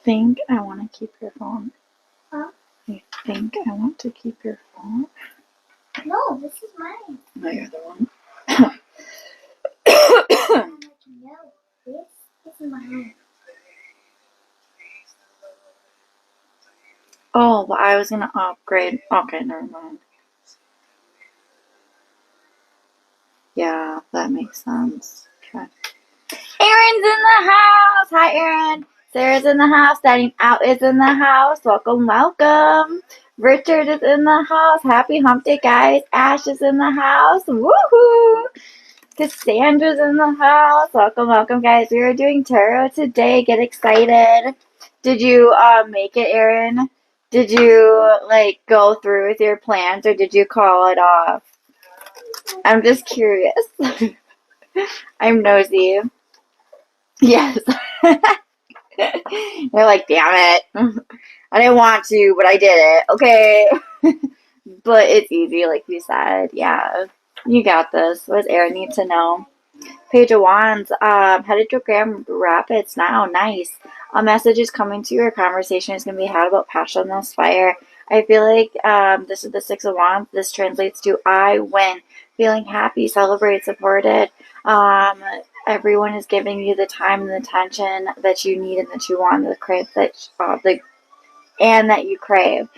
think I want to keep your phone. Huh? I think I want to keep your phone. No, this is mine. No, you're the one. No, this is mine. Oh, but I was gonna upgrade. Okay, never mind. Yeah, that makes sense. Okay. Erin's in the house. Hi, Erin. Sarah's in the house. Standing out is in the house. Welcome, welcome. Richard is in the house. Happy hump day, guys. Ash is in the house. Woohoo! Cassandra's in the house. Welcome, welcome, guys. We are doing tarot today. Get excited. Did you make it, Erin? Did you go through with your plans, or did you call it off? I'm just curious. I'm nosy. Yes. They're like, damn it. I didn't want to, but I did it. Okay. But it's easy, like you said. Yeah. You got this. What does Erin need to know? Page of Wands, headed to Grand Rapids now. Nice. A message is coming to you. A conversation is going to be had about passionless fire. I feel like this is the Six of Wands. This translates to I win. Feeling happy, celebrated, supported. Everyone is giving you the time and the attention that you need and that you want, that you crave.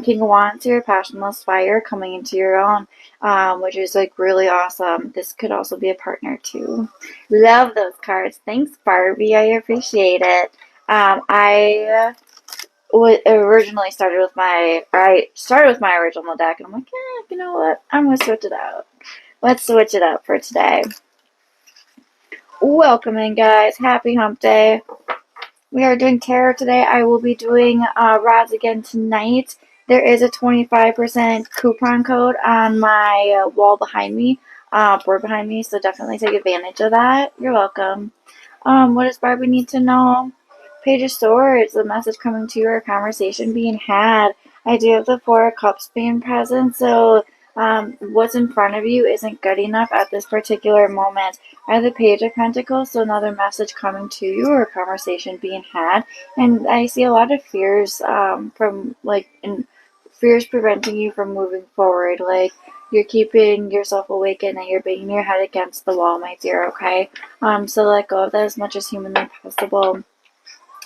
King of Wands here, passionless fire coming into your own, which is really awesome. This could also be a partner too. Love those cards. Thanks, Barbie. I appreciate it. I originally started with my original deck, and I'm like, you know what? I'm gonna switch it out. Let's switch it up for today. Welcome in, guys. Happy hump day. We are doing tarot today. I will be doing rods again tonight. There is a 25% coupon code on my wall behind me, board behind me, so definitely take advantage of that. You're welcome. What does Barbie need to know? Page of Swords, the message coming to you, or a conversation being had. I do have the Four of Cups being present, so what's in front of you isn't good enough at this particular moment. I have the Page of Pentacles, so another message coming to you, or a conversation being had. And I see a lot of fears fears preventing you from moving forward. Like, you're keeping yourself awakened and you're banging your head against the wall, my dear, okay? So let go of that as much as humanly possible.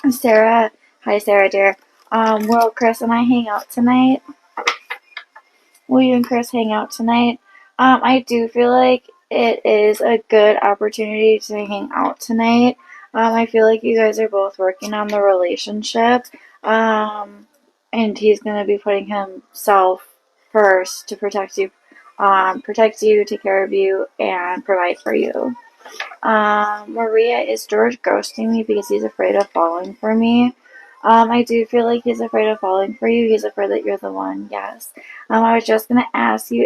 Sarah, hi Sarah, dear. Will Chris and I hang out tonight? Will you and Chris hang out tonight? I do feel like it is a good opportunity to hang out tonight. I feel like you guys are both working on the relationship. And he's going to be putting himself first to protect you, take care of you, and provide for you. Maria, is George ghosting me because he's afraid of falling for me? I do feel like he's afraid of falling for you. He's afraid that you're the one. Yes. I was just gonna ask you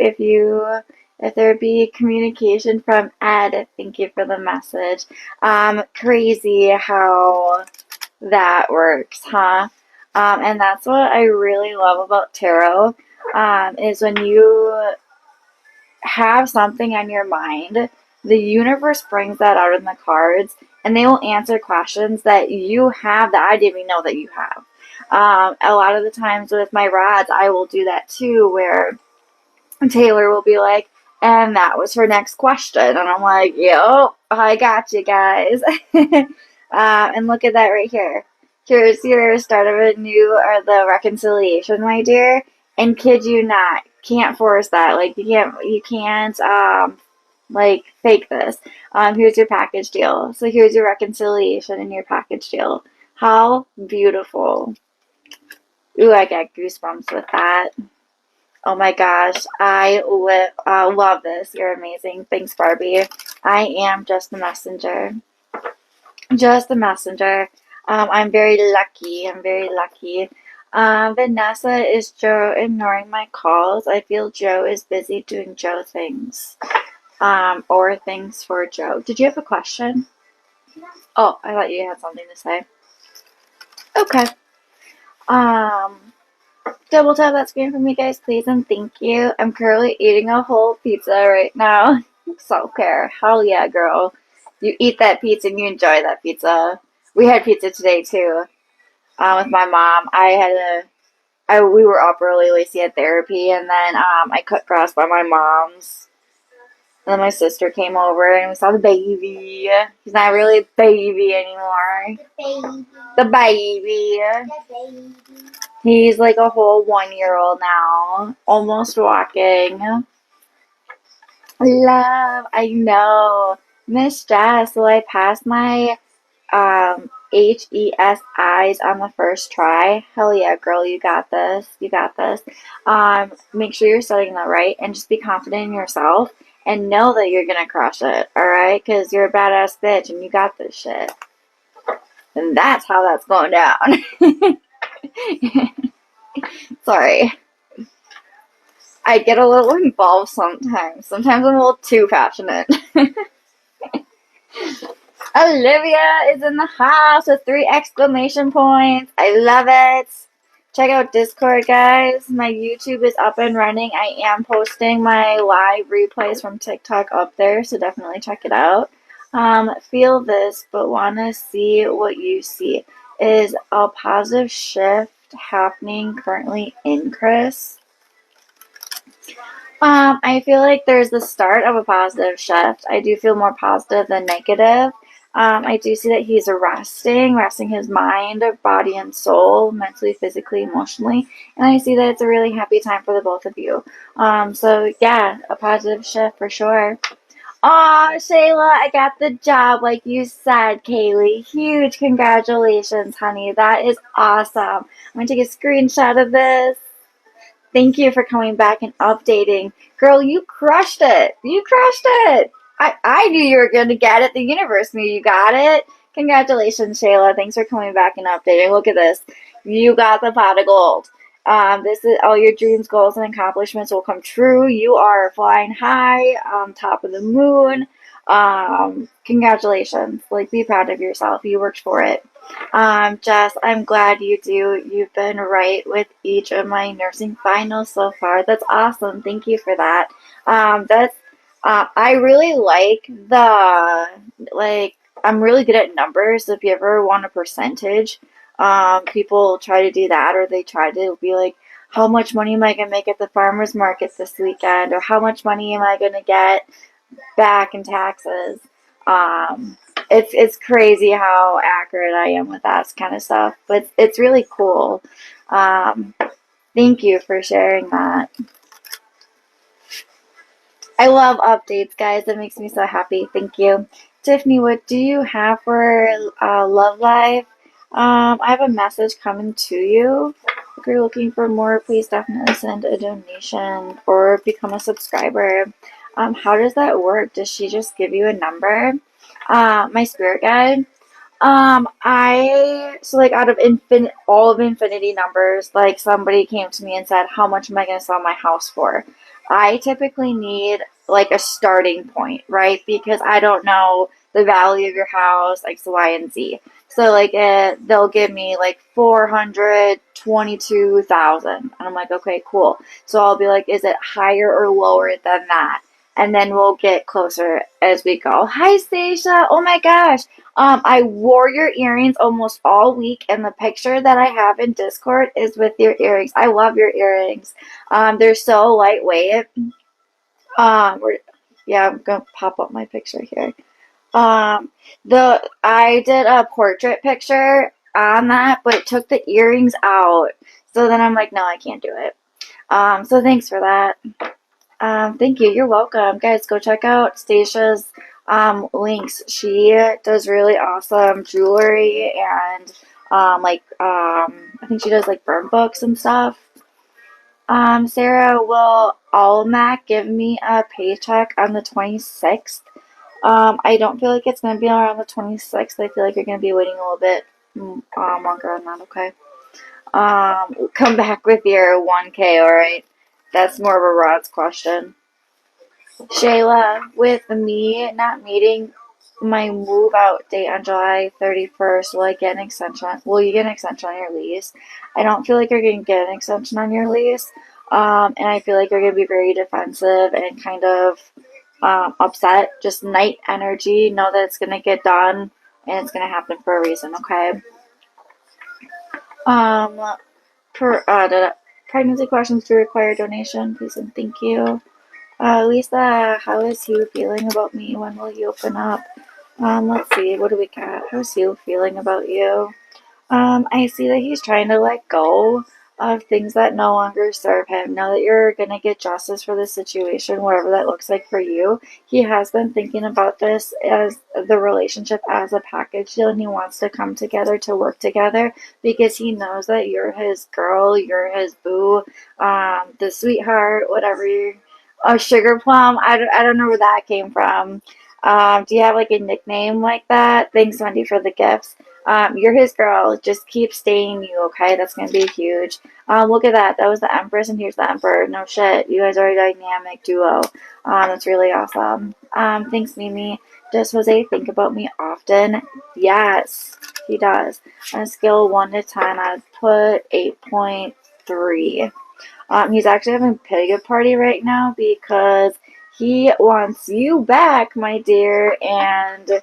if there be communication from Ed. Thank you for the message. Crazy how that works, huh? And that's what I really love about tarot. Is when you have something on your mind, the universe brings that out in the cards, and they will answer questions that you have that I didn't even know that you have. A lot of the times with my rods, I will do that too, where Taylor will be like, and that was her next question. And I'm like, yo, I got you guys. And look at that right here. Here's your start of a new, or the reconciliation, my dear. And kid you not, can't force that. Like, you can't, fake this. Here's your package deal. So here's your reconciliation and your package deal. How beautiful. Ooh, I got goosebumps with that. Oh my gosh, I love this. You're amazing. Thanks, Barbie. I am just the messenger. Just the messenger. I'm very lucky. I'm very lucky. Vanessa, is Joe ignoring my calls? I feel Joe is busy doing Joe things. Or things for Joe. Did you have a question? No. Oh, I thought you had something to say. Okay. Um, Double tap that screen for me, guys, please, and thank you. I'm currently eating a whole pizza right now. Self-care. Hell yeah, girl. You eat that pizza and you enjoy that pizza. We had pizza today, too, with my mom. We were up early, Lacey had therapy, and then, I cooked grass by my mom's. And then my sister came over and we saw the baby. He's not really a baby anymore. The baby. The baby. The baby. He's like a whole 1 year old now. Almost walking. Love, I know. Miss Jess, will I pass my HESIs on the first try? Hell yeah, girl, you got this. You got this. Make sure you're studying that right and just be confident in yourself and know that you're gonna crush it, alright? Because you're a badass bitch and you got this shit. And that's how that's going down. Sorry. I get a little involved sometimes. Sometimes I'm a little too passionate. Olivia is in the house with 3 exclamation points. I love it. Check out Discord, guys. My YouTube is up and running. I am posting my live replays from TikTok up there, so definitely check it out. Feel this, but want to see what you see. Is a positive shift happening currently in Chris? I feel like there's the start of a positive shift. I do feel more positive than negative. I do see that he's resting his mind, body, and soul, mentally, physically, emotionally. And I see that it's a really happy time for the both of you. So yeah, a positive shift for sure. Aw, Shayla, I got the job like you said, Kaylee. Huge congratulations, honey. That is awesome. I'm gonna take a screenshot of this. Thank you for coming back and updating. Girl, you crushed it. You crushed it. I knew you were going to get it. The universe knew you got it. Congratulations, Shayla. Thanks for coming back and updating. Look at this. You got the pot of gold. This is all your dreams, goals, and accomplishments will come true. You are flying high on top of the moon. Congratulations. Like, be proud of yourself. You worked for it. Jess, I'm glad you do. You've been right with each of my nursing finals so far. That's awesome. Thank you for that. I really like I'm really good at numbers. If you ever want a percentage, people try to do that, or they try to be like, how much money am I going to make at the farmer's market this weekend? Or how much money am I going to get back in taxes? It's crazy how accurate I am with that kind of stuff, but it's really cool. Thank you for sharing that. I love updates, guys. That makes me so happy. Thank you. Tiffany, what do you have for Love Live? I have a message coming to you. If you're looking for more, please definitely send a donation or become a subscriber. How does that work? Does she just give you a number? My spirit guide. Out of all of infinity numbers, like somebody came to me and said, how much am I going to sell my house for? I typically need like a starting point, right? Because I don't know the value of your house, X, Y, and Z. So they'll give me like 422,000, and I'm like, okay, cool. So I'll be like, is it higher or lower than that? And then we'll get closer as we go. Hi, Stacia. Oh my gosh. I wore your earrings almost all week, and the picture that I have in Discord is with your earrings. I love your earrings. They're so lightweight. I'm gonna pop up my picture here. I did a portrait picture on that, but took the earrings out. So then I'm like, no, I can't do it. So thanks for that. Thank you. You're welcome. Guys, go check out Stacia's links. She does really awesome jewelry and I think she does like burn books and stuff. Sarah, will Almac give me a paycheck on the 26th? I don't feel like it's going to be around the 26th. I feel like you're going to be waiting a little bit longer on that, okay? Come back with your 1K, alright? That's more of a Rod's question. Shayla, with me not meeting my move out date on July 31st, will I get an extension? Will you get an extension on your lease? I don't feel like you're going to get an extension on your lease. And I feel like you're going to be very defensive and kind of upset. Just night energy. Know that it's going to get done and it's going to happen for a reason, okay? Um, pregnancy questions do require donation, please and thank you. Lisa, how is Hugh feeling about me? When will you open up? Let's see, what do we got? How's Hugh feeling about you? I see that he's trying to let go of things that no longer serve him. Now that you're gonna get justice for the situation, whatever that looks like for you, he has been thinking about this as the relationship as a package deal, and he wants to come together to work together because he knows that you're his girl, you're his boo, the sweetheart, whatever you. Oh, Sugar Plum. I don't know where that came from. Do you have like a nickname like that? Thanks, Wendy, for the gifts. You're his girl. Just keep staying you, okay? That's gonna be huge. Look at that. That was the Empress, and here's the Emperor. No shit. You guys are a dynamic duo. That's really awesome. Thanks, Mimi. Does Jose think about me often? Yes, he does. On a scale of 1 to 10, I'd put 8.3. He's actually having a pig party right now because he wants you back, my dear, and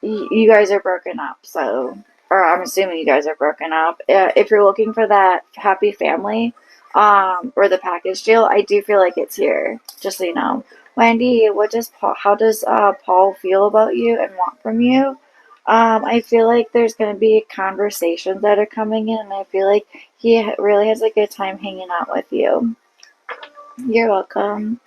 you guys are broken up. So, or I'm assuming you guys are broken up. If you're looking for that happy family, or the package deal, I do feel like it's here. Just so you know, Wendy, how does Paul feel about you and want from you? I feel like there's going to be conversations that are coming in, and I feel like he really has a good time hanging out with you. You're welcome.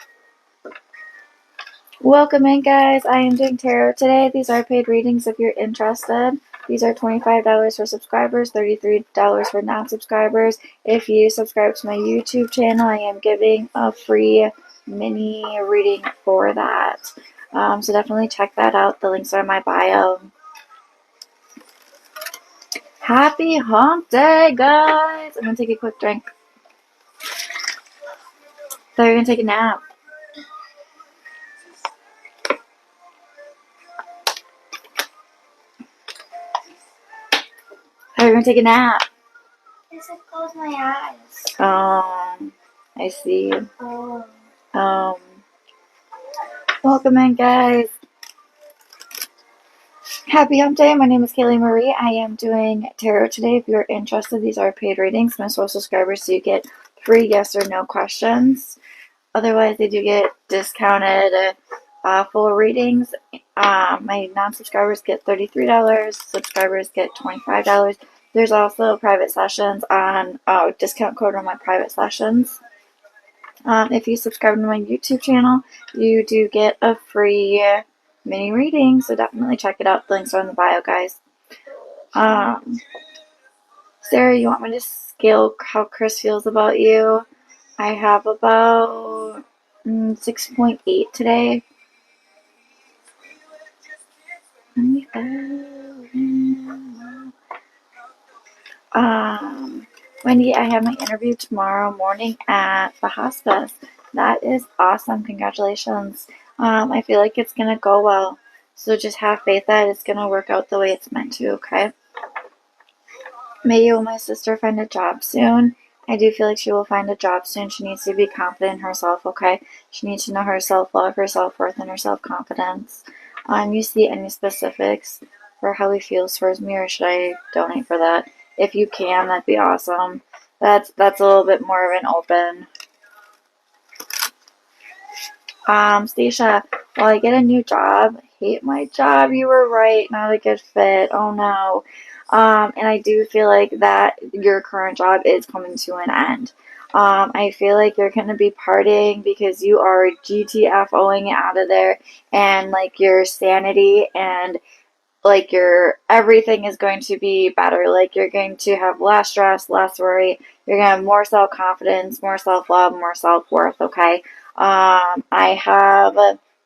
Welcome in, guys. I am doing tarot today. These are paid readings if you're interested. These are $25 for subscribers, $33 for non-subscribers. If you subscribe to my YouTube channel, I am giving a free mini reading for that. So definitely check that out. The links are in my bio. Happy hump day, guys! I'm gonna take a quick drink. Thought you were gonna take a nap. Thought you were gonna take a nap. I said close my eyes. I see. Oh. Welcome in, guys. Happy hump day. My name is Kaylee Marie. I am doing tarot today. If you're interested, these are paid readings. My sole subscribers, so you get free yes or no questions. Otherwise, they do get discounted full readings. My non-subscribers get $33. Subscribers get $25. There's also private sessions on discount code on my private sessions. If you subscribe to my YouTube channel, you do get a free mini reading, so definitely check it out. The links are in the bio, guys. Sarah, you want me to scale how Chris feels about you? I have about 6.8 today. Wendy, I have my interview tomorrow morning at the hospice. That is awesome. Congratulations. I feel like it's gonna go well. So just have faith that it's gonna work out the way it's meant to, okay? May you and my sister find a job soon. I do feel like she will find a job soon. She needs to be confident in herself, okay? She needs to know her self-love, her self-worth, and her self-confidence. You see any specifics for how he feels towards me, or should I donate for that? If you can, that'd be awesome. That's a little bit more of an open. Stacia, while I get a new job, hate my job. You were right, not a good fit. Oh no. And I do feel like that your current job is coming to an end. I feel like you're going to be partying because you are GTFOing it out of there, and like your sanity and like your everything is going to be better. Like you're going to have less stress, less worry. You're going to have more self-confidence, more self-love, more self-worth, okay? I have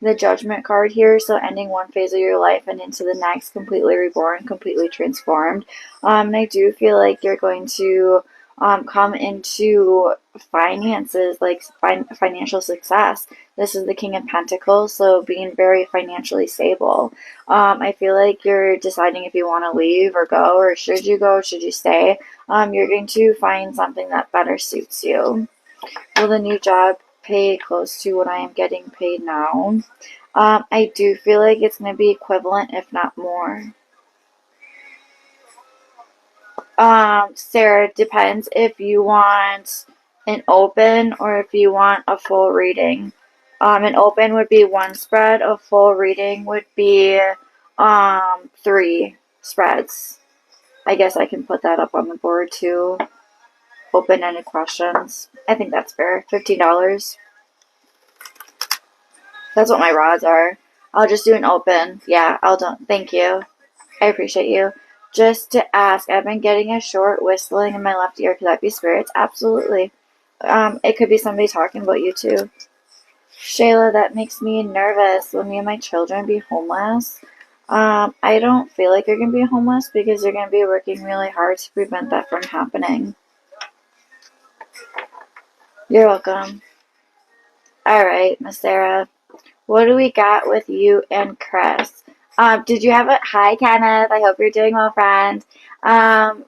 the Judgment card here, so ending one phase of your life and into the next, completely reborn, completely transformed. And I do feel like you're going to come into finances, like financial success. This is the King of Pentacles, so being very financially stable. I feel like you're deciding if you want to leave or go, or should you go, should you stay. You're going to find something that better suits you. Will the new job pay close to what I am getting paid now? I do feel like it's going to be equivalent, if not more. Sarah, depends if you want an open or if you want a full reading. An open would be one spread, a full reading would be 3 spreads. I guess I can put that up on the board too. Open-ended questions. I think that's fair. $15. That's what my rods are. I'll just do an open. Yeah, I'll do. Thank you. I appreciate you. Just to ask, I've been getting a short whistling in my left ear. Could that be spirits? Absolutely. It could be somebody talking about you too. Shayla, that makes me nervous. Will me and my children be homeless? I don't feel like you're going to be homeless because you're going to be working really hard to prevent that from happening. You're welcome. Alright, Miss Sarah. What do we got with you and Chris? Did you have a hi, Kenneth? I hope you're doing well, friend. Wow,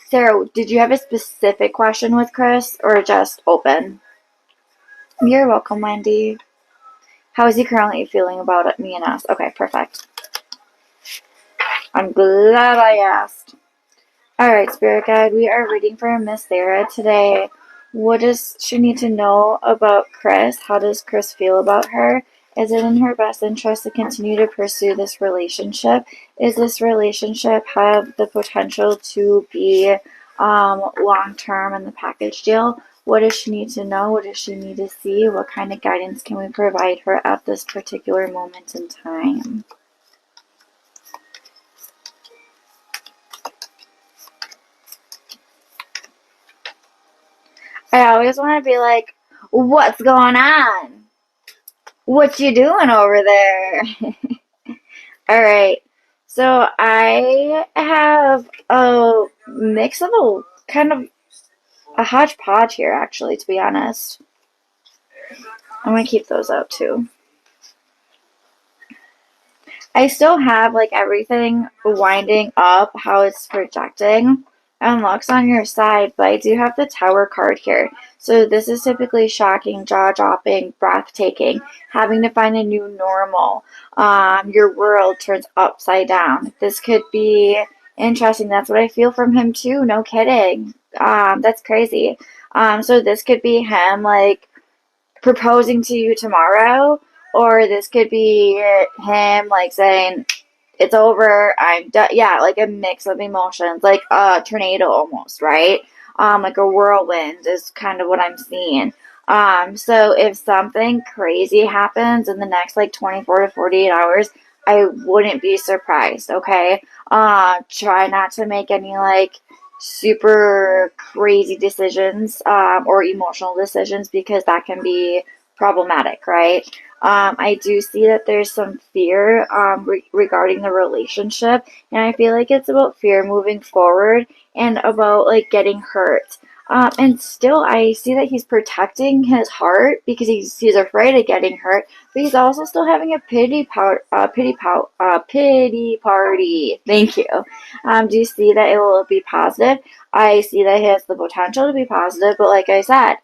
Sarah, did you have a specific question with Chris or just open? You're welcome, Wendy. How is he currently feeling about it, me and us? Okay, perfect. I'm glad I asked. Alright, Spirit Guide, we are reading for Miss Sarah today. What does she need to know about Chris? How does Chris feel about her? Is it in her best interest to continue to pursue this relationship? Is this relationship have the potential to be long-term in the package deal? What does she need to know? What does she need to see? What kind of guidance can we provide her at this particular moment in time? I always want to be like, what's going on? What you doing over there? Alright, so I have a mix of a kind of a hodgepodge here, actually, to be honest. I'm going to keep those out too. I still have like everything winding up how it's projecting and looks on your side, but I do have the Tower card here. So this is typically shocking, jaw-dropping, breathtaking, having to find a new normal. Your world turns upside down. This could be interesting. That's what I feel from him too. No kidding. That's crazy. So this could be him like proposing to you tomorrow, or this could be him like saying, it's over, I'm done. Yeah, like a mix of emotions, like a tornado almost, right? Like a whirlwind is kind of what I'm seeing. So if something crazy happens in the next like 24 to 48 hours, I wouldn't be surprised, okay? Try not to make any like super crazy decisions or emotional decisions because that can be problematic, right? I do see that there's some fear regarding the relationship, and I feel like it's about fear moving forward and about like getting hurt. And still, I see that he's protecting his heart because he's afraid of getting hurt, but he's also still having a pity party. Thank you. Do you see that it will be positive? I see that it has the potential to be positive, but like I said,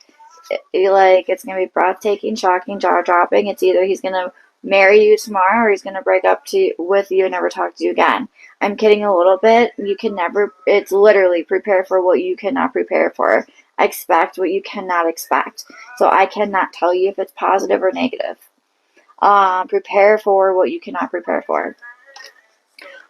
it's gonna be breathtaking, shocking, jaw-dropping. It's either he's gonna marry you tomorrow or he's gonna break up with you and never talk to you again. I'm kidding a little bit. You can never. It's literally prepare for what you cannot prepare for. Expect what you cannot expect. So I cannot tell you if it's positive or negative. Prepare for what you cannot prepare for.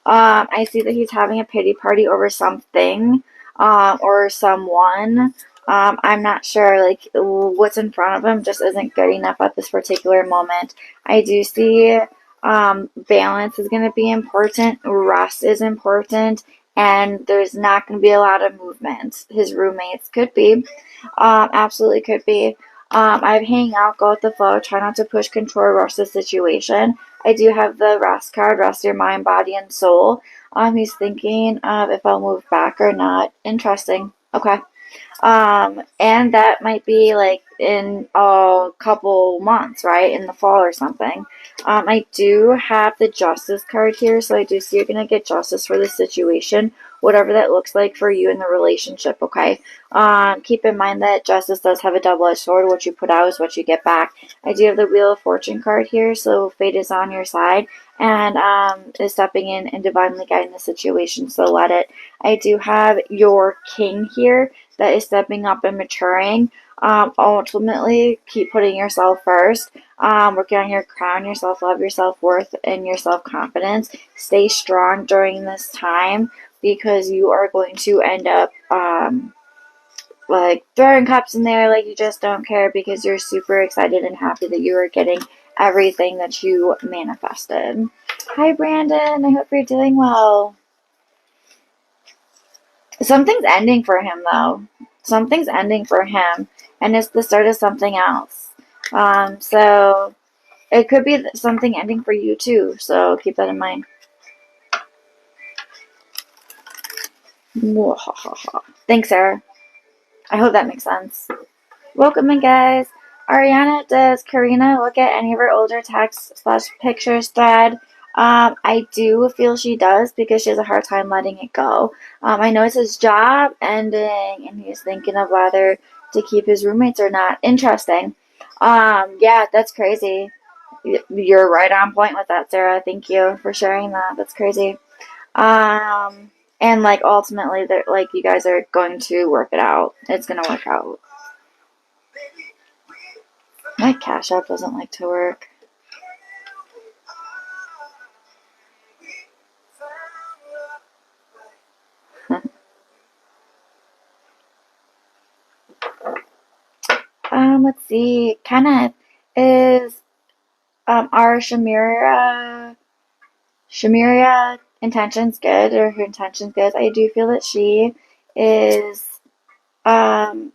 I see that he's having a pity party over something or someone. I'm not sure, like, what's in front of him just isn't good enough at this particular moment. I do see balance is going to be important, rest is important, and there's not going to be a lot of movement. His roommates could be, absolutely could be. I've hang out, go with the flow, try not to push, control, or rush the situation. I do have the rest card, rest your mind, body, and soul. He's thinking of if I'll move back or not. Interesting. Okay. And that might be like in a couple months, right? In the fall or something. I do have the justice card here, so I do see you're gonna get justice for the situation, whatever that looks like for you in the relationship, okay? Keep in mind that justice does have a double-edged sword. What you put out is what you get back. I do have the Wheel of Fortune card here, so fate is on your side and is stepping in and divinely guiding the situation, so let it. I do have your king here that is stepping up and maturing. Ultimately, keep putting yourself first. Working on your crown, your self love, your self worth, and your self confidence. Stay strong during this time because you are going to end up like throwing cups in there like you just don't care because you're super excited and happy that you are getting everything that you manifested. Hi, Brandon. I hope you're doing well. Something's ending for him, though. Something's ending for him, and it's the start of something else. So it could be something ending for you too. So keep that in mind. Thanks, Sarah. I hope that makes sense. Welcome in, guys. Ariana, does Karina look at any of her older texts / pictures thread? I do feel she does because she has a hard time letting it go. I know it's his job ending and he's thinking of whether to keep his roommates or not. Interesting. Yeah, that's crazy. You're right on point with that, Sarah. Thank you for sharing that. That's crazy. And like ultimately, that like you guys are going to work it out. It's gonna work out. My Cash App doesn't like to work. Let's see. Kenneth, is our Shamiria intentions good or her intentions good? I do feel that she is um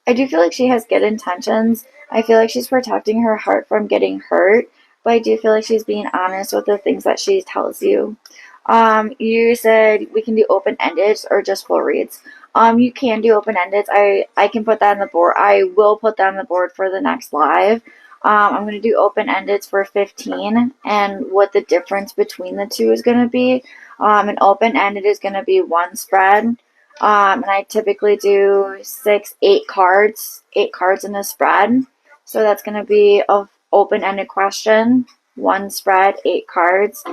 I do feel like she has good intentions. I feel like she's protecting her heart from getting hurt, but I do feel like she's being honest with the things that she tells you. You said we can do open-ended or just full reads. You can do open-ended. I can put that on the board. I will put that on the board for the next live. I'm going to do open-ended for 15 and what the difference between the two is going to be. An open-ended is going to be one spread. And I typically do 8 cards in a spread. So that's going to be an open-ended question, one spread, 8 cards,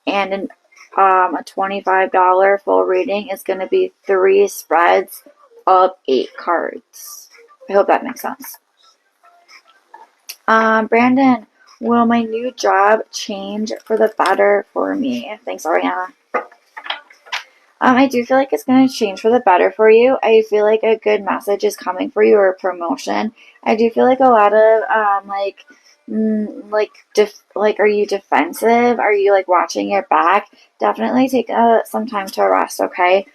and a $25 full reading is going to be 3 spreads of 8 cards. I hope that makes sense. Brandon, will my new job change for the better for me? Thanks, Ariana. I do feel like it's going to change for the better for you. I feel like a good message is coming for you or a promotion. I do feel like a lot of are you defensive? Are you like watching your back? Definitely take some time to rest. Okay,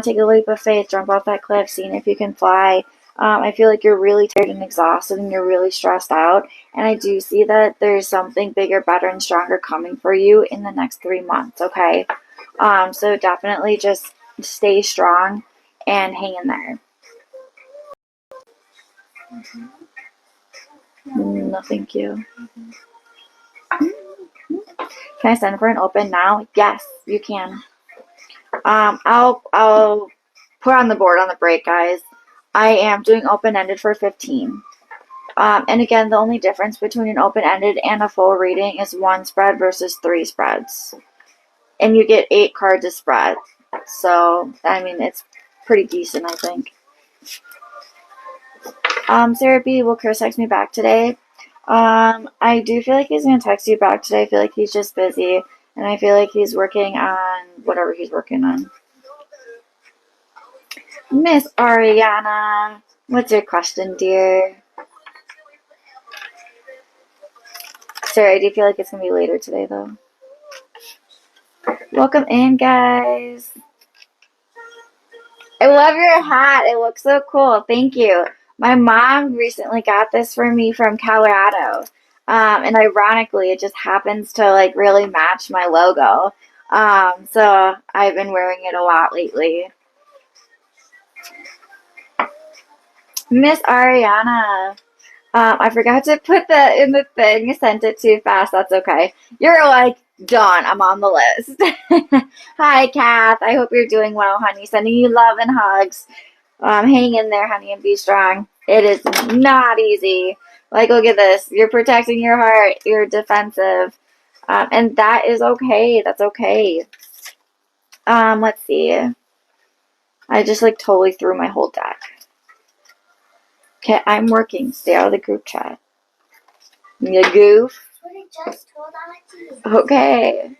take a leap of faith, jump off that cliff, seeing if you can fly. I feel like you're really tired and exhausted and you're really stressed out. And I do see that there's something bigger, better, and stronger coming for you in the next 3 months. Okay. So definitely just stay strong and hang in there. No, thank you. Can I send for an open now? Yes, you can. I'll put on the board on the break, guys. I am doing open-ended for 15. And again, the only difference between an open-ended and a full reading is 1 spread versus 3 spreads. And you get 8 cards a spread. So, I mean, it's pretty decent, I think. Sarah B, will Chris text me back today? I do feel like he's going to text you back today. I feel like he's just busy. And I feel like he's working on whatever he's working on. Miss Ariana, what's your question, dear? Sarah, I do feel like it's going to be later today, though. Welcome in, guys. I love your hat. It looks so cool. Thank you. My mom recently got this for me from Colorado. And ironically, it just happens to like really match my logo. So I've been wearing it a lot lately. Miss Ariana, I forgot to put that in the thing. Sent it too fast. That's okay. You're like, done. I'm on the list. Hi, Kath. I hope you're doing well, honey. Sending you love and hugs. Hang in there, honey, and be strong. It is not easy. Like, look at this. You're protecting your heart. You're defensive. And that is okay. That's okay. Let's see. I just like totally threw my whole deck. Okay, I'm working. Stay out of the group chat. You goof. What I just told Auntie. Okay.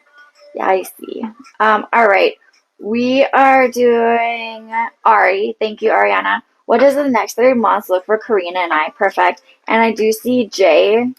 Yeah, I see. All right. We are doing Ari. Thank you, Ariana. What does the next 3 months look for Karina and I? Perfect. And I do see Jae,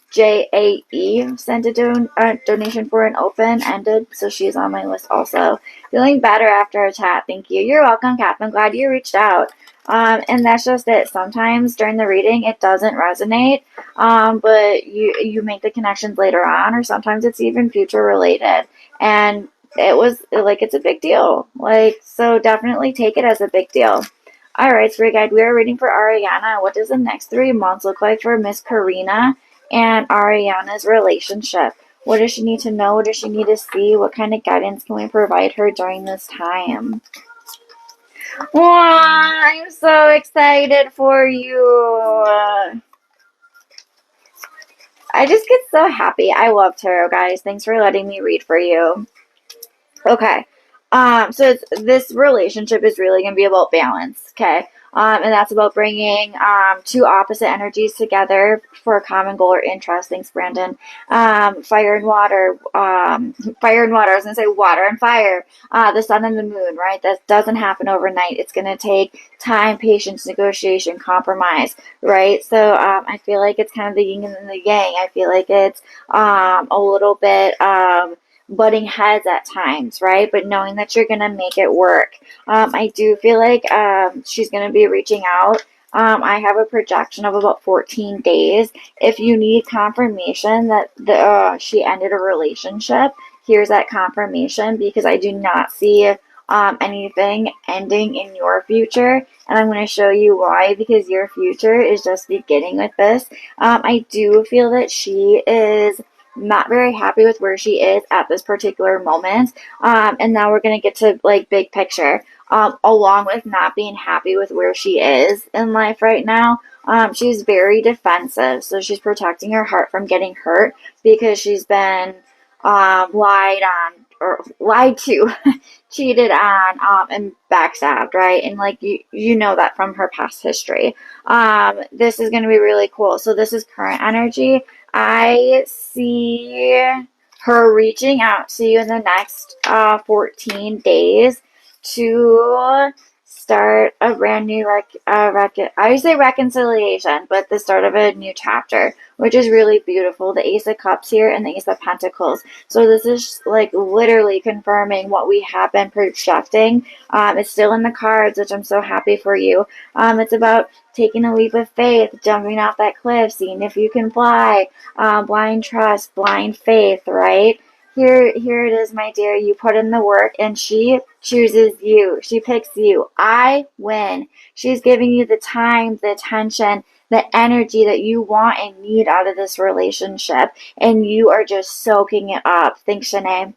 sent a donation for an open ended, so she's on my list also. Feeling better after a chat. Thank you. You're welcome, Kath. I'm glad you reached out. And that's just it. Sometimes during the reading, it doesn't resonate, but you make the connections later on, or sometimes it's even future related. And it was like it's a big deal. Like, so definitely take it as a big deal. All right, Spirit Guide, we are reading for Ariana. What does the next 3 months look like for Miss Karina and Ariana's relationship? What does she need to know? What does she need to see? What kind of guidance can we provide her during this time? Wow, I'm so excited for you. I just get so happy. I love tarot, guys. Thanks for letting me read for you. Okay. This relationship is really going to be about balance, okay? And that's about bringing two opposite energies together for a common goal or interest. Thanks, Brandon. Fire and water. Fire and water. I was going to say water and fire. The sun and the moon, right? That doesn't happen overnight. It's going to take time, patience, negotiation, compromise, right? So I feel like it's kind of the yin and the yang. I feel like it's a little bit butting heads at times, right? But knowing that you're going to make it work. I do feel like she's going to be reaching out. I have a projection of about 14 days. If you need confirmation that she ended a relationship, here's that confirmation, because I do not see anything ending in your future. And I'm going to show you why, because your future is just beginning with this. I do feel that she is not very happy with where she is at this particular moment. And now we're going to get to like big picture. Along with not being happy with where she is in life right now, she's very defensive. So she's protecting her heart from getting hurt because she's been lied on or lied to, cheated on, and backstabbed, right? And like you know that from her past history. This is going to be really cool. So this is current energy. I see her reaching out to you in the next 14 days to start a brand new, like, I would say reconciliation, but the start of a new chapter, which is really beautiful. The Ace of Cups here and the Ace of Pentacles. So this is like literally confirming what we have been projecting. It's still in the cards, which I'm so happy for you. It's about taking a leap of faith, jumping off that cliff, seeing if you can fly, blind trust, blind faith, right? Here it is, my dear. You put in the work and she chooses you. She picks you. I win. She's giving you the time, the attention, the energy that you want and need out of this relationship. And you are just soaking it up. Thanks, Shanae.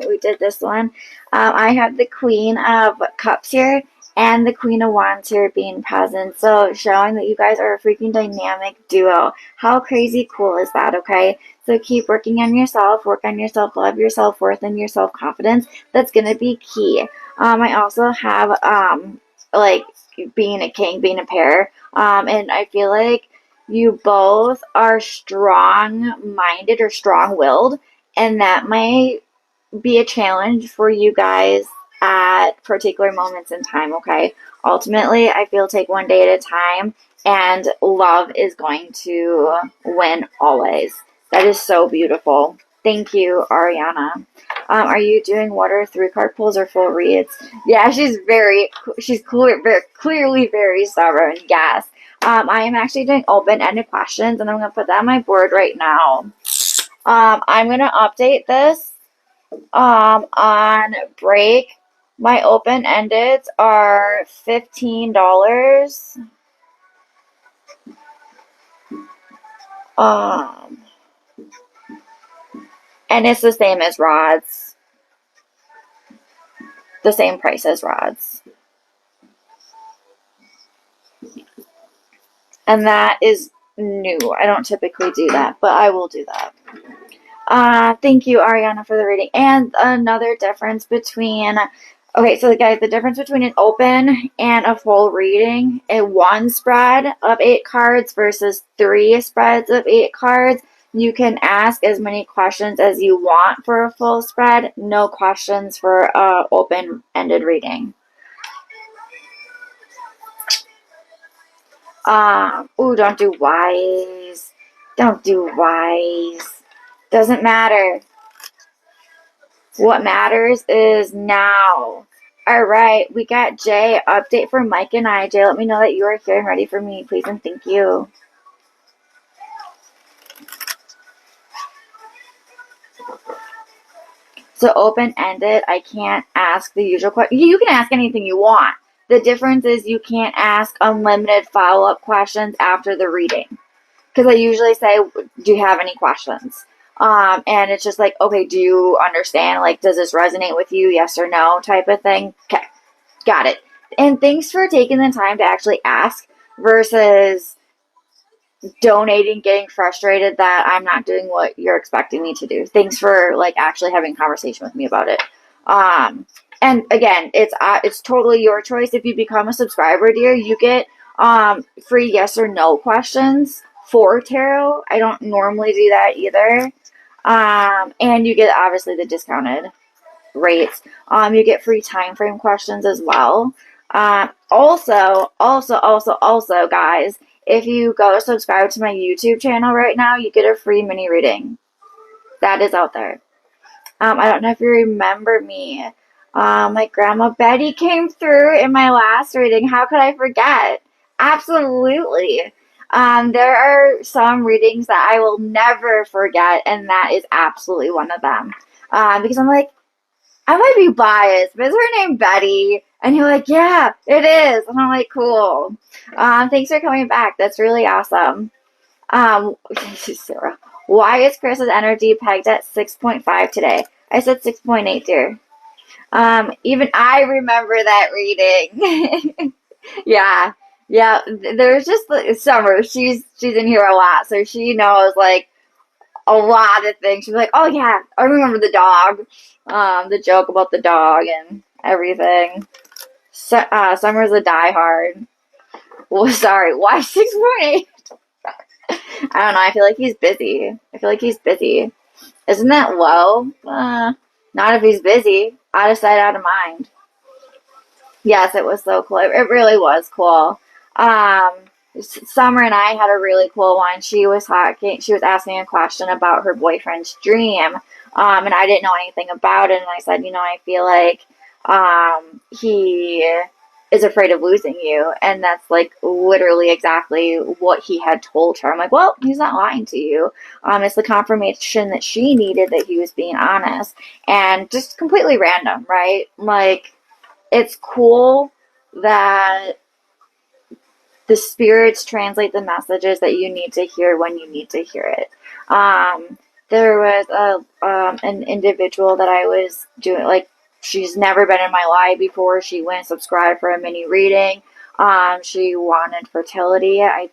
We did this one. I have the Queen of Cups here and the Queen of Wands here being present. So showing that you guys are a freaking dynamic duo. How crazy cool is that, okay? So keep working on yourself, work on your self-love, your self-worth, and your self-confidence. That's going to be key. I also have, like, being a king, being a pair. And I feel like you both are strong-minded or strong-willed. And that might be a challenge for you guys at particular moments in time, okay? Ultimately, I feel take one day at a time, and love is going to win always. That is so beautiful. Thank you, Ariana. Are you doing water 3 card pulls or full reads? Yeah, very clearly very stubborn. Yes. I am actually doing open-ended questions, and I'm gonna put that on my board right now. I'm gonna update this. On break, my open-endeds are $15. Um, and it's the same as rods. The same price as rods. And that is new. I don't typically do that, but I will do that. Thank you, Ariana, for the reading. And another difference between, okay, so guys, the difference between an open and a full reading, a 1 spread of 8 cards versus 3 spreads of 8 cards. You can ask as many questions as you want for a full spread. No questions for a open-ended reading. Ooh, don't do wise. Don't do wise. Doesn't matter. What matters is now. Alright, we got Jay. Update for Mike and I. Jay, let me know that you are here and ready for me, please, and thank you. So open-ended, I can't ask the usual question. You can ask anything you want. The difference is you can't ask unlimited follow-up questions after the reading. Because I usually say, do you have any questions? And it's just like, okay, do you understand? Like, does this resonate with you? Yes or no type of thing. Okay, got it. And thanks for taking the time to actually ask versus donating, getting frustrated that I'm not doing what you're expecting me to do. Thanks for like actually having a conversation with me about it. And again, it's totally your choice. If you become a subscriber, dear, you get free yes or no questions for tarot. I don't normally do that either. And you get obviously the discounted rates. You get free time frame questions as well. Also, guys, if you go subscribe to my YouTube channel right now, you get a free mini reading. That is out there. I don't know if you remember me. My grandma Betty came through in my last reading. How could I forget? Absolutely. There are some readings that I will never forget, and that is absolutely one of them. Because I'm like, I might be biased, but is her name Betty? And you're like, yeah, it is. And I'm like, cool. Thanks for coming back. That's really awesome. Sarah, why is Chris's energy pegged at 6.5 today? I said 6.8, dear. Even I remember that reading. Yeah. Yeah, there's just Summer. She's in here a lot, so she knows like a lot of things. She's like, oh yeah, I remember the dog, the joke about the dog and everything. Summer's a diehard. Well, sorry, why 6.8? I don't know. I feel like he's busy. Isn't that low? Not if he's busy. Out of sight, out of mind. Yes, it was so cool. It really was cool. Um, Summer and I had a really cool one. She was asking a question about her boyfriend's dream, and I didn't know anything about it. And I said, I feel like he is afraid of losing you, and that's like literally exactly what he had told her. I'm like, well, he's not lying to you. It's the confirmation that she needed that he was being honest, and just completely random, right? Like, it's cool that the spirits translate the messages that you need to hear when you need to hear it. There was an individual that I was doing, like, she's never been in my life before. She went subscribe for a mini reading. She wanted fertility. I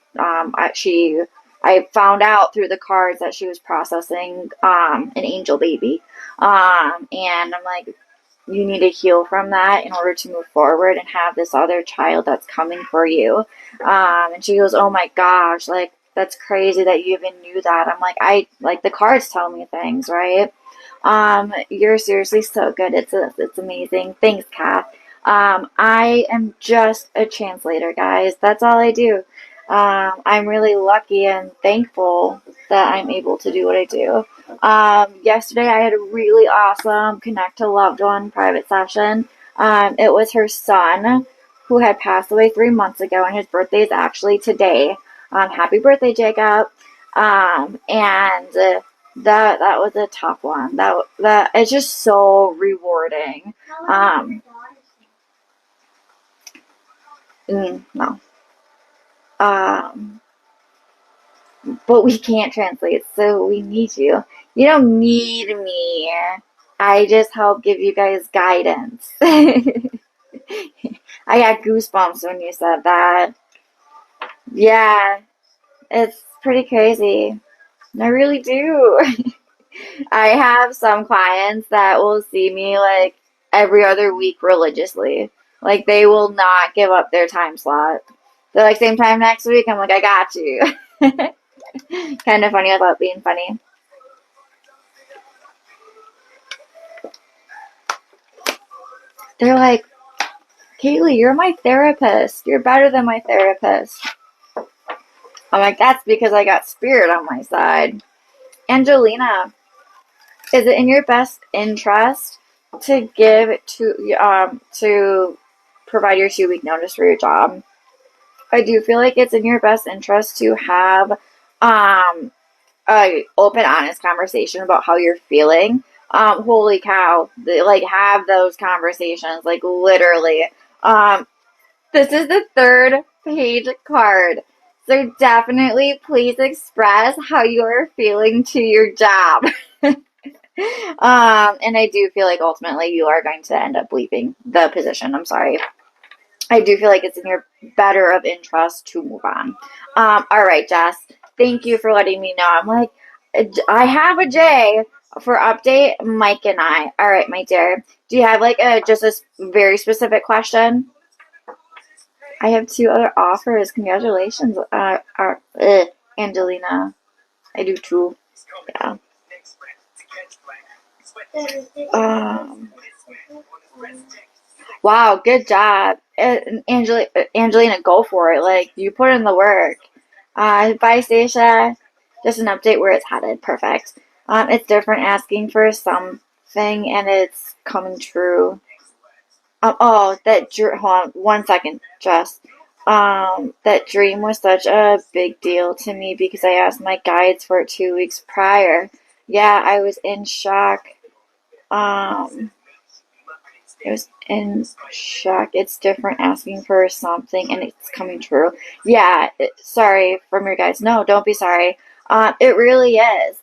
found out through the cards that she was processing an angel baby. And I'm like, you need to heal from that in order to move forward and have this other child that's coming for you. And she goes, oh my gosh, like, that's crazy that you even knew that. I'm like, the cards tell me things, right? You're seriously so good. It's amazing. Thanks, Kath. I am just a translator, guys. That's all I do. I'm really lucky and thankful that I'm able to do what I do. Yesterday I had a really awesome Connect to Loved One private session. It was her son who had passed away 3 months ago, and his birthday is actually today. Happy birthday, Jacob. And that was a tough one. That it's just so rewarding. No. Um, but we can't translate, so we need you. You don't need me. I just help give you guys guidance. I got goosebumps when you said that. Yeah, it's pretty crazy. I really do. I have some clients that will see me like every other week religiously. Like they will not give up their time slot. They're like, same time next week. I'm like, I got you. Kind of funny without being funny. They're like, Kaylee, you're my therapist. You're better than my therapist. I'm like, that's because I got spirit on my side. Angelina, is it in your best interest to to provide your 2 week notice for your job? I do feel like it's in your best interest to have um a open, honest conversation about how you're feeling. Holy cow! Like have those conversations, like literally. This is the third page card. So definitely please express how you are feeling to your job. And I do feel like ultimately you are going to end up leaving the position. I'm sorry. I do feel like it's in your better of interest to move on. All right, Jess. Thank you for letting me know. I'm like, I have a J for update Mike and I. All right, my dear. Do you have like just a very specific question? I have 2 other offers. Congratulations, Angelina. I do too. Yeah. Um, wow, good job. Angelina, go for it. Like, you put in the work. Bye, Stacia. Just an update where it's headed. Perfect. It's different asking for something and it's coming true. Oh, hold on 1 second, Jess. That dream was such a big deal to me because I asked my guides for it 2 weeks prior. Yeah, I was in shock. Um, it was in shock. It's different asking for something and it's coming true. Yeah, sorry from your guys. No, don't be sorry. It really is.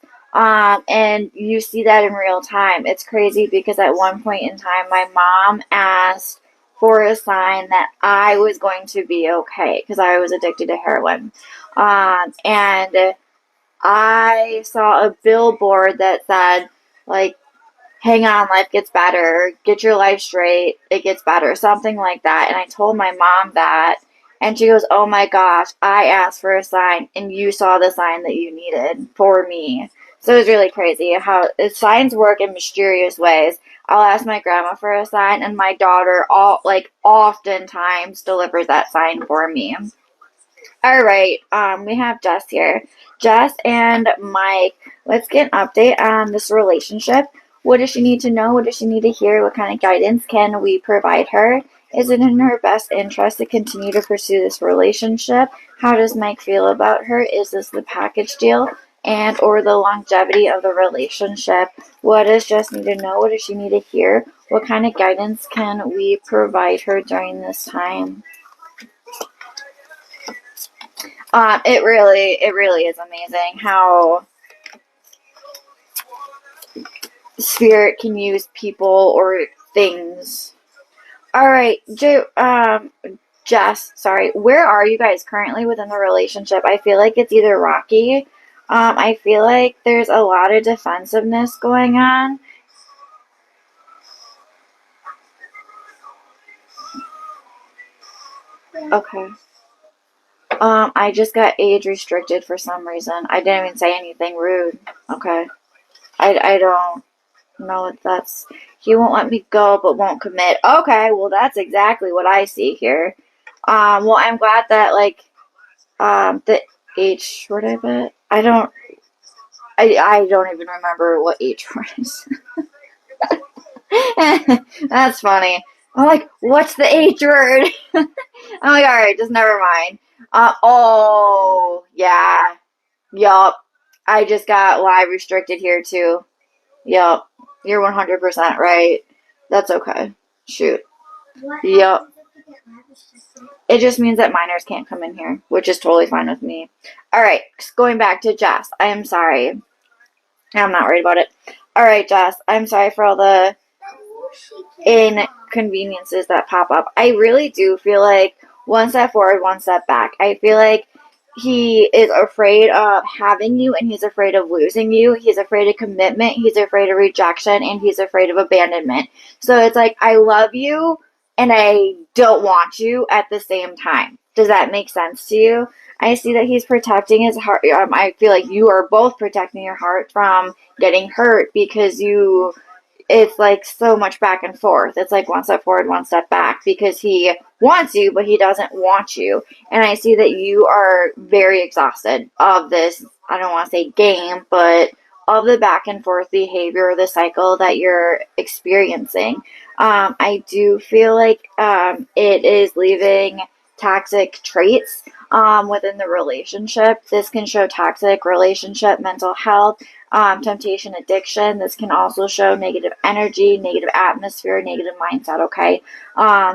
And you see that in real time. It's crazy because at one point in time, my mom asked for a sign that I was going to be okay because I was addicted to heroin. And I saw a billboard that said, like, hang on, life gets better, get your life straight, it gets better, something like that. And I told my mom that, and she goes, oh my gosh, I asked for a sign, and you saw the sign that you needed for me. So it was really crazy how signs work in mysterious ways. I'll ask my grandma for a sign, and my daughter oftentimes delivers that sign for me. All right, we have Jess here. Jess and Mike, let's get an update on this relationship. What does she need to know? What does she need to hear? What kind of guidance can we provide her? Is it in her best interest to continue to pursue this relationship? How does Mike feel about her? Is this the package deal and or the longevity of the relationship? What does Jess need to know? What does she need to hear? What kind of guidance can we provide her during this time? It really is amazing how spirit can use people or things. All right, Jess, sorry, where are you guys currently within the relationship? I feel like it's either rocky. I feel like there's a lot of defensiveness going on. Okay. I just got age restricted for some reason. I didn't even say anything rude. Okay. I don't know if that's. He won't let me go, but won't commit. Okay, well that's exactly what I see here. Well I'm glad that like the age short of it. I don't. I don't even remember what H word is. That's funny. I'm like, what's the H word? I'm like, alright, just never mind. Oh, yeah. Yup. I just got live restricted here too. Yup. You're 100% right. That's okay. Shoot. What Yup. happens if you get registered? It just means that minors can't come in here, which is totally fine with me. Alright, going back to Jess. I am sorry. I'm not worried about it. Alright, Jess. I'm sorry for all the inconveniences that pop up. I really do feel like one step forward, one step back. I feel like he is afraid of having you and he's afraid of losing you. He's afraid of commitment, he's afraid of rejection, and he's afraid of abandonment. So it's like, I love you and I don't want you at the same time. Does that make sense to you? I see that he's protecting his heart. I feel like you are both protecting your heart from getting hurt because you it's like so much back and forth. It's like one step forward, one step back because he wants you, but he doesn't want you. And I see that you are very exhausted of this, I don't want to say game, but of the back and forth behavior, the cycle that you're experiencing. I do feel like it is leaving toxic traits within the relationship. This can show toxic relationship, mental health, temptation, addiction. This can also show negative energy, negative atmosphere, negative mindset. Okay.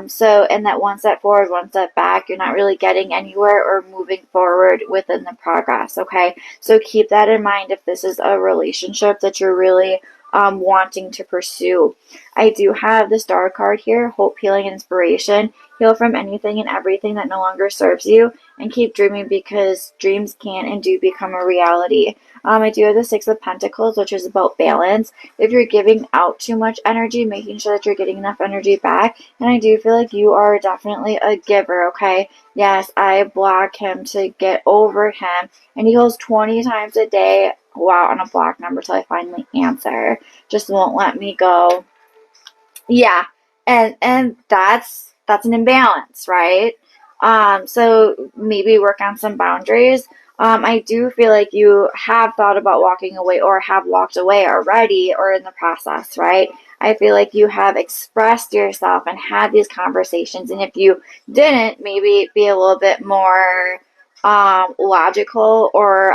So, in that one step forward, one step back, you're not really getting anywhere or moving forward within the progress. Okay. So, keep that in mind if this is a relationship that you're really wanting to pursue. I do have the star card here, hope, healing, inspiration. Heal from anything and everything that no longer serves you and keep dreaming because dreams can and do become a reality. I do have the Six of Pentacles, which is about balance. If you're giving out too much energy, making sure that you're getting enough energy back. And I do feel like you are definitely a giver, okay? Yes, I block him to get over him. And he goes 20 times a day, wow, on a block number till I finally answer. Just won't let me go. Yeah, and that's an imbalance, right? So maybe work on some boundaries. I do feel like you have thought about walking away or have walked away already or in the process, right? I feel like you have expressed yourself and had these conversations, and if you didn't, maybe be a little bit more logical or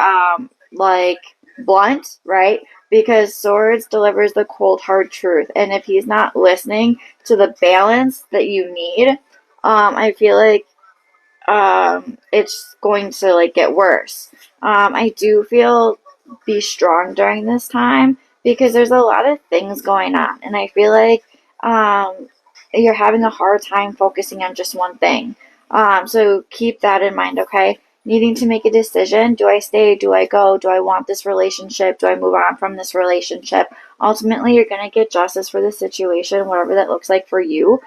like blunt, right? Because swords delivers the cold hard truth, and if he's not listening to the balance that you need, I feel like it's going to like get worse. I do feel be strong during this time because there's a lot of things going on, and I feel like you're having a hard time focusing on just one thing. So keep that in mind, okay? Needing to make a decision. Do I stay? Do I go? Do I want this relationship? Do I move on from this relationship? Ultimately, you're going to get justice for the situation, whatever that looks like for you.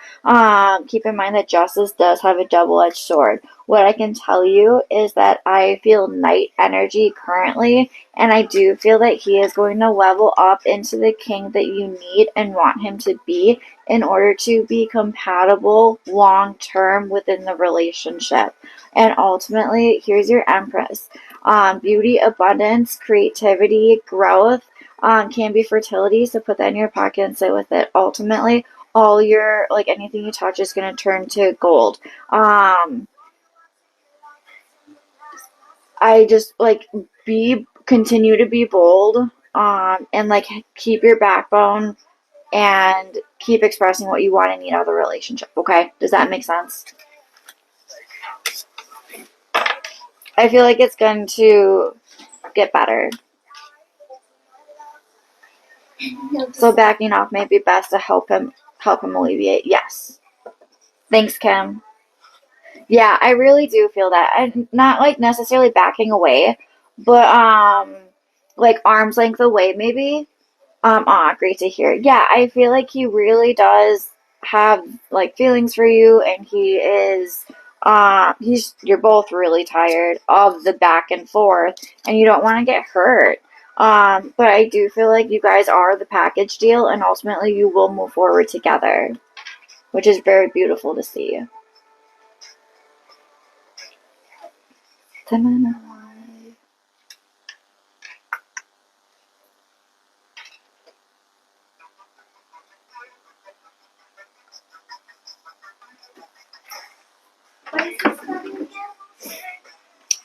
Keep in mind that justice does have a double-edged sword. What I can tell you is that I feel Knight energy currently, and I do feel that he is going to level up into the king that you need and want him to be in order to be compatible long term within the relationship. And ultimately, here's your Empress. Beauty, abundance, creativity, growth can be fertility, so put that in your pocket and sit with it. Ultimately, all your, like anything you touch is going to turn to gold. I just like continue to be bold, and like keep your backbone and keep expressing what you want and need out of the relationship. Okay, does that make sense? I feel like it's going to get better. So backing off may be best to help him alleviate. Yes. Thanks, Kim. Yeah, I really do feel that. And not like necessarily backing away, but like arm's length away maybe. Great to hear. Yeah, I feel like he really does have like feelings for you, and you're both really tired of the back and forth, and you don't want to get hurt. But I do feel like you guys are the package deal, and ultimately you will move forward together, which is very beautiful to see.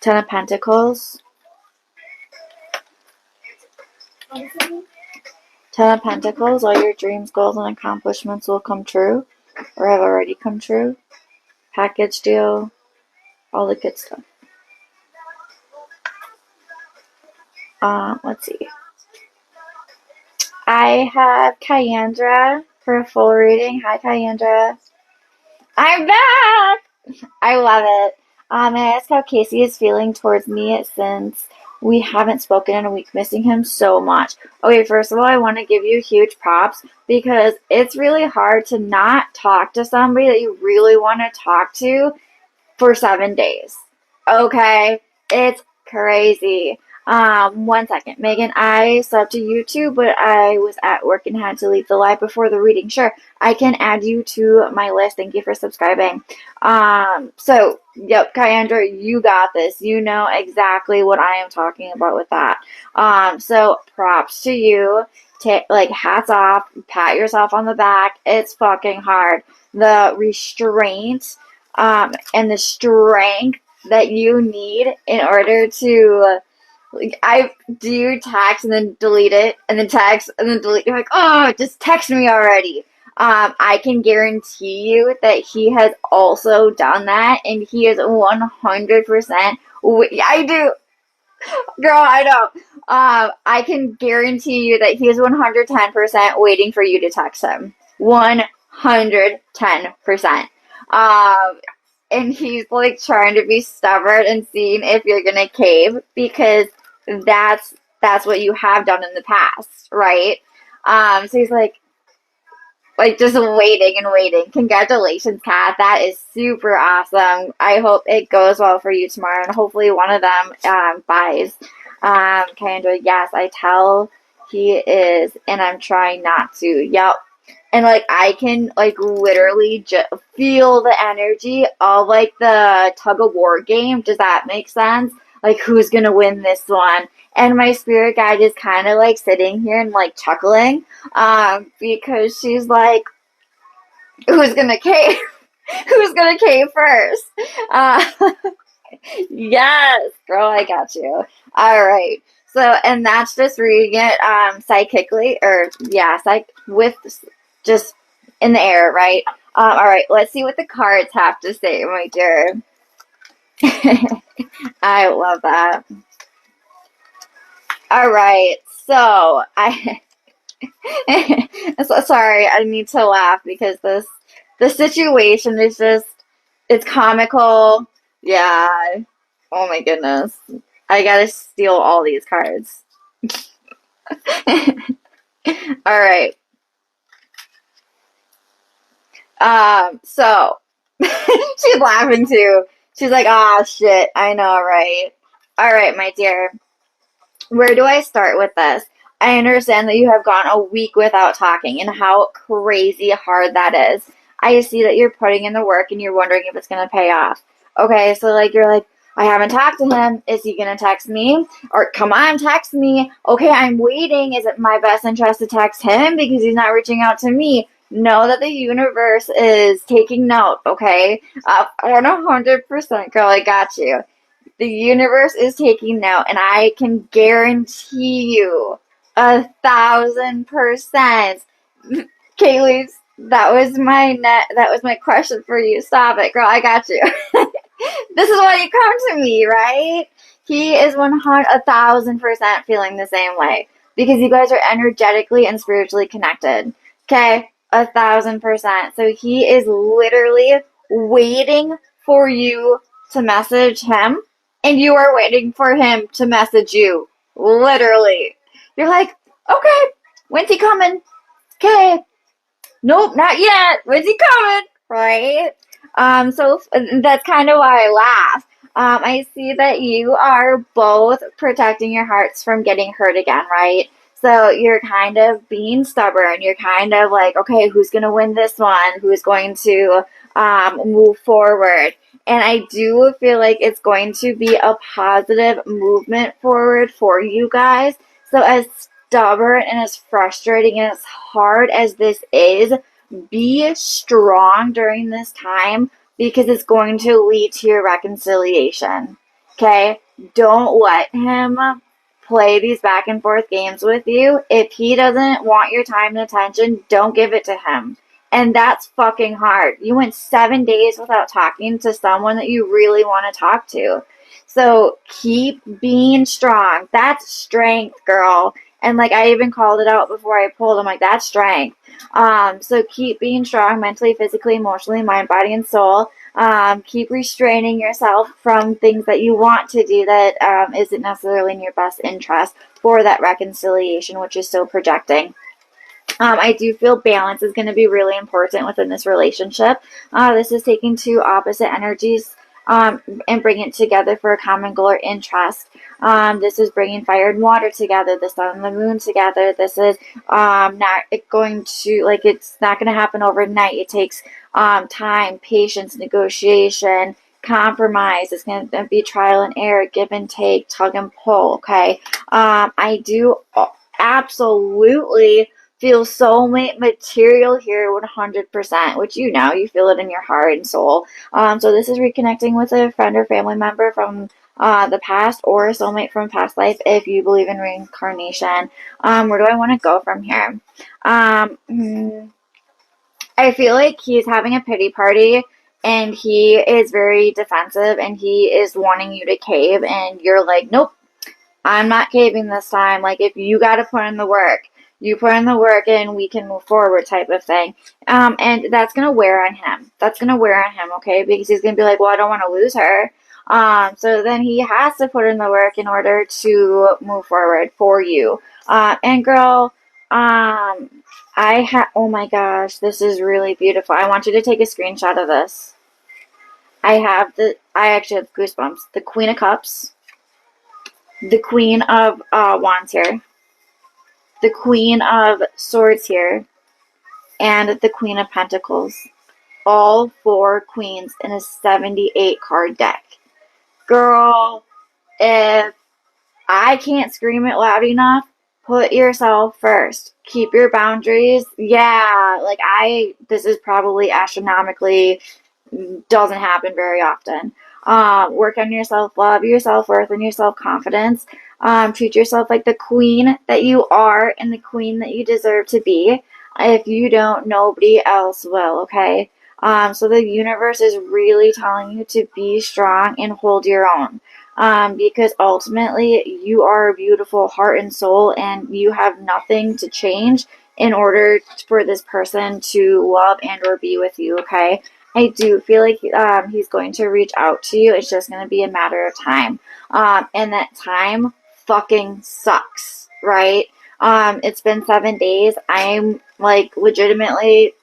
Ten of Pentacles. What does it mean? Ten of Pentacles. All your dreams, goals, and accomplishments will come true or have already come true. Package deal. All the good stuff. Let's see. I have Kyandra for a full reading. Hi, Kyandra. I'm back! I love it. I asked how Casey is feeling towards me since we haven't spoken in a week, missing him so much. Okay, first of all, I want to give you huge props because it's really hard to not talk to somebody that you really want to talk to for 7 days. Okay? It's crazy. 1 second. Megan, I subbed to YouTube, but I was at work and had to leave the live before the reading. Sure, I can add you to my list. Thank you for subscribing. Yep, Kyandra, you got this. You know exactly what I am talking about with that. So props to you. Hats off. Pat yourself on the back. It's fucking hard. The restraint, and the strength that you need in order to do you text and then delete it and then text and then delete. You're like, oh, just text me already. I can guarantee you that he has also done that, and he is 100%. I do, girl. I know. I can guarantee you that he is 110% waiting for you to text him. 110%. And he's like trying to be stubborn and seeing if you're gonna cave because that's what you have done in the past, right? So he's like just waiting and waiting. Congratulations, Kat. That is super awesome. I hope it goes well for you tomorrow, and hopefully one of them buys. Kendra, yes, I tell he is, and I'm trying not to. Yep. And I can literally just feel the energy of the tug of war game. Does that make sense? Who's gonna win this one? And my spirit guide is kind of sitting here and chuckling, because she's like, "Who's gonna cave? Who's gonna cave first?" Yes, girl, I got you. All right. So, and that's just reading it psychically, or yeah, with just in the air, right? All right. Let's see what the cards have to say, my dear. I love that. All right, so so sorry, I need to laugh because the situation is just it's comical. Yeah. Oh my goodness. I gotta steal all these cards. All right. So she's laughing too. She's like, "Ah, shit, I know, right?" All right, my dear. Where do I start with this? I understand that you have gone a week without talking and how crazy hard that is. I see that you're putting in the work and you're wondering if it's going to pay off. Okay, so you're like, I haven't talked to him. Is he going to text me? Or come on, text me. Okay, I'm waiting. Is it my best interest to text him because he's not reaching out to me? Know that the universe is taking note, okay? 100%, girl, I got you. The universe is taking note, and I can guarantee you 1,000%. Kaylee, that was my question for you. Stop it, girl. I got you. This is why you come to me, right? He is 1,000% feeling the same way because you guys are energetically and spiritually connected. Okay, 1,000%. So he is literally waiting for you to message him, and you are waiting for him to message you. Literally. You're like, okay, when's he coming? Okay. Nope, not yet. When's he coming? Right? So that's kind of why I laugh. I see that you are both protecting your hearts from getting hurt again, right? So you're kind of being stubborn. You're kind of like, okay, who's going to win this one? Who's going to move forward? And I do feel like it's going to be a positive movement forward for you guys. So as stubborn and as frustrating and as hard as this is, be strong during this time. because it's going to lead to your reconciliation. Okay? Don't let him play these back and forth games with you. If he doesn't want your time and attention, don't give it to him. And that's fucking hard. You went 7 days without talking to someone that you really want to talk to. So keep being strong. That's strength, girl. And like I even called it out before I pulled. I'm like, that's strength. So keep being strong mentally, physically, emotionally, mind, body, and soul. Keep restraining yourself from things that you want to do that isn't necessarily in your best interest for that reconciliation, which is still projecting. I do feel balance is going to be really important within this relationship. This is taking two opposite energies and bringing it together for a common goal or interest. This is bringing fire and water together, the sun and the moon together. This is not going to, like, it's not going to happen overnight. It takes time, patience, negotiation, compromise. It's going to be trial and error, give and take, tug and pull, okay? I do absolutely feel soulmate material here 100%, which you know, you feel it in your heart and soul. So this is reconnecting with a friend or family member from the past or a soulmate from past life if you believe in reincarnation. Where do I want to go from here? I feel like he's having a pity party and he is very defensive and he is wanting you to cave and you're like, nope, I'm not caving this time. Like, if you got to put in the work, you put in the work and we can move forward type of thing. And that's going to wear on him. That's going to wear on him, okay? Because he's going to be like, well, I don't want to lose her. So then he has to put in the work in order to move forward for you. And girl, oh my gosh, this is really beautiful. I want you to take a screenshot of this. I actually have goosebumps. The Queen of Cups, the Queen of Wands here, the Queen of Swords here, and the Queen of Pentacles. All four queens in a 78 card deck. Girl, if I can't scream it loud enough, put yourself first. Keep your boundaries. Yeah, like this is probably astronomically doesn't happen very often. Work on your self-love, your self-worth, and your self-confidence. Treat yourself like the queen that you are and the queen that you deserve to be. If you don't, nobody else will, okay? So the universe is really telling you to be strong and hold your own. Because ultimately you are a beautiful heart and soul and you have nothing to change in order for this person to love and or be with you, okay? I do feel like he's going to reach out to you. It's just going to be a matter of time. And that time fucking sucks, right? It's been 7 days. I'm like legitimately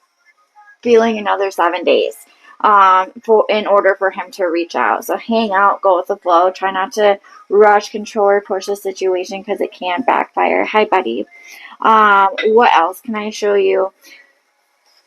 feeling another 7 days in order for him to reach out. So hang out, go with the flow. Try not to rush, control, or push the situation because it can backfire. Hi, buddy. What else can I show you?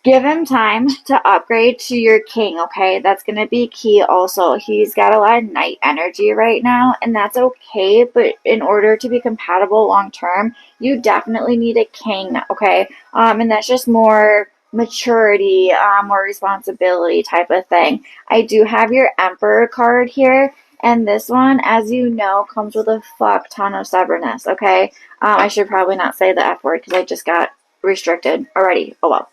Give him time to upgrade to your king, okay? That's going to be key also. He's got a lot of night energy right now, and that's okay, but in order to be compatible long term, you definitely need a king, okay? And that's just more maturity, more responsibility type of thing. I do have your Emperor card here, and this one, as you know, comes with a fuck ton of stubbornness, okay? I should probably not say the F word because I just got restricted already. Oh well.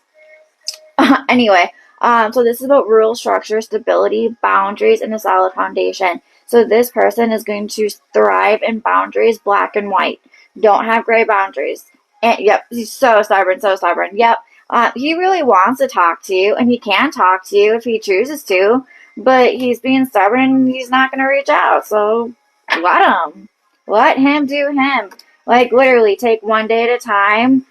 Anyway, so this is about rural structure, stability, boundaries, and a solid foundation. So this person is going to thrive in boundaries, black and white. Don't have gray boundaries. And yep, he's so stubborn, so stubborn. Yep. He really wants to talk to you, and he can talk to you if he chooses to, but he's being stubborn and he's not going to reach out. So let him. Let him do him. Like, literally, take one day at a time.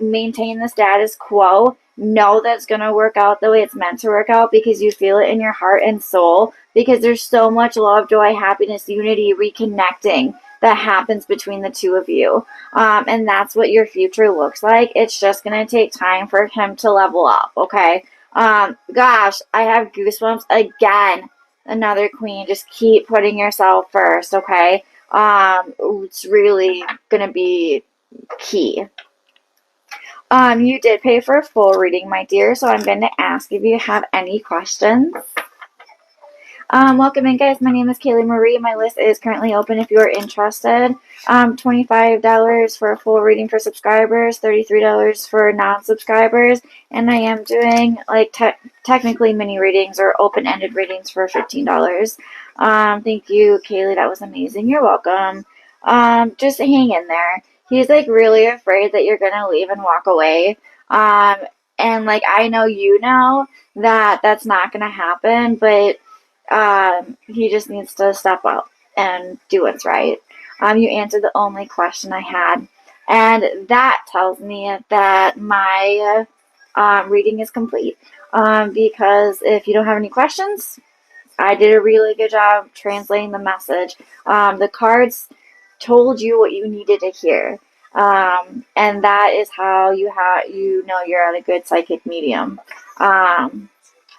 Maintain the status quo. Know that's going to work out the way it's meant to work out because you feel it in your heart and soul, because there's so much love, joy, happiness, unity, reconnecting that happens between the two of you. And that's what your future looks like. It's just going to take time for him to level up, okay? Gosh, I have goosebumps again. Another queen. Just keep putting yourself first, okay? It's really going to be key. You did pay for a full reading, my dear, so I'm going to ask if you have any questions. Welcome in, guys. My name is Kaylee Marie. My list is currently open if you are interested. $25 for a full reading for subscribers, $33 for non-subscribers, and I am doing like technically mini readings or open-ended readings for $15. Thank you, Kaylee. That was amazing. You're welcome. Just hang in there. He's like really afraid that you're gonna leave and walk away. And like I know you know that that's not gonna happen, but he just needs to step up and do what's right. You answered the only question I had, and that tells me that my reading is complete. Because if you don't have any questions, I did a really good job translating the message. The cards told you what you needed to hear. And that is how you know you're at a good psychic medium.